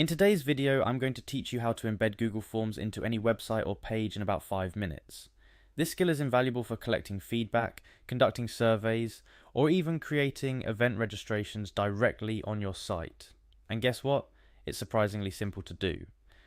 In today's video, I'm going to teach you how to embed Google Forms into any website or page in about 5 minutes. This skill is invaluable for collecting feedback, conducting surveys, or even creating event registrations directly on your site. And guess what? It's surprisingly simple to do.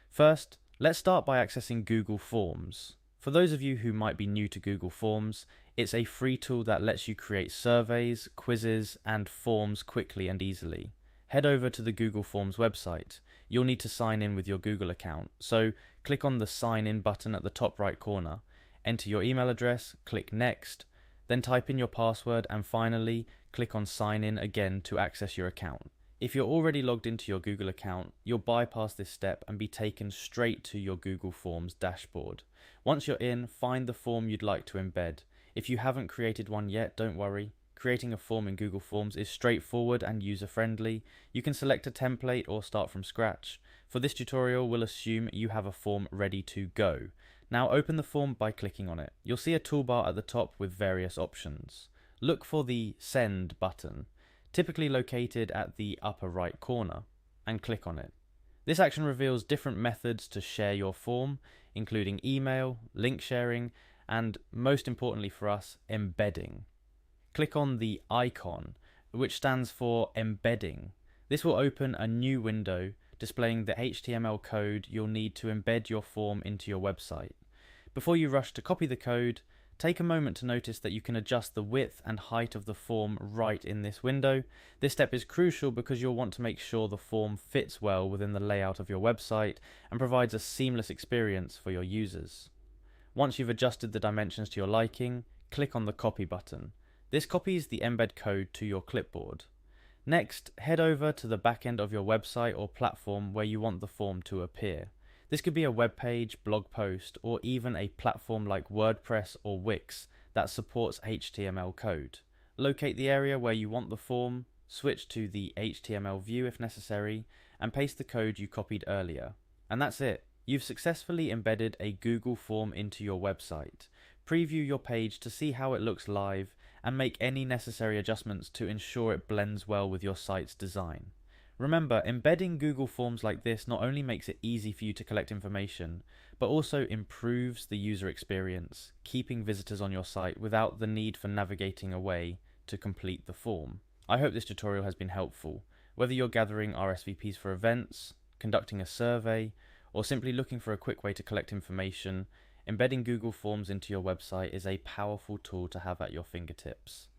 First, let's start by accessing Google Forms. For those of you who might be new to Google Forms, it's a free tool that lets you create surveys, quizzes, and forms quickly and easily. Head over to the Google Forms website. You'll need to sign in with your Google account, so click on the Sign In button at the top right corner, enter your email address, click Next, then type in your password, and finally click on Sign In again to access your account. If you're already logged into your Google account, you'll bypass this step and be taken straight to your Google Forms dashboard. Once you're in, find the form you'd like to embed. If you haven't created one yet, don't worry. Creating a form in Google Forms is straightforward and user-friendly. You can select a template or start from scratch. For this tutorial, we'll assume you have a form ready to go. Now open the form by clicking on it. You'll see a toolbar at the top with various options. Look for the Send button, typically located at the upper right corner, and click on it. This action reveals different methods to share your form, including email, link sharing, and most importantly for us, embedding. Click on the icon, which stands for embedding. This will open a new window displaying the HTML code you'll need to embed your form into your website. Before you rush to copy the code, take a moment to notice that you can adjust the width and height of the form right in this window. This step is crucial because you'll want to make sure the form fits well within the layout of your website and provides a seamless experience for your users. Once you've adjusted the dimensions to your liking, click on the Copy button. This copies the embed code to your clipboard. Next, head over to the backend of your website or platform where you want the form to appear. This could be a web page, blog post, or even a platform like WordPress or Wix that supports HTML code. Locate the area where you want the form, switch to the HTML view if necessary, and paste the code you copied earlier. And that's it. You've successfully embedded a Google form into your website. Preview your page to see how it looks live and make any necessary adjustments to ensure it blends well with your site's design. Remember, embedding Google Forms like this not only makes it easy for you to collect information, but also improves the user experience, keeping visitors on your site without the need for navigating away to complete the form. I hope this tutorial has been helpful. Whether you're gathering RSVPs for events, conducting a survey, or simply looking for a quick way to collect information, embedding Google Forms into your website is a powerful tool to have at your fingertips.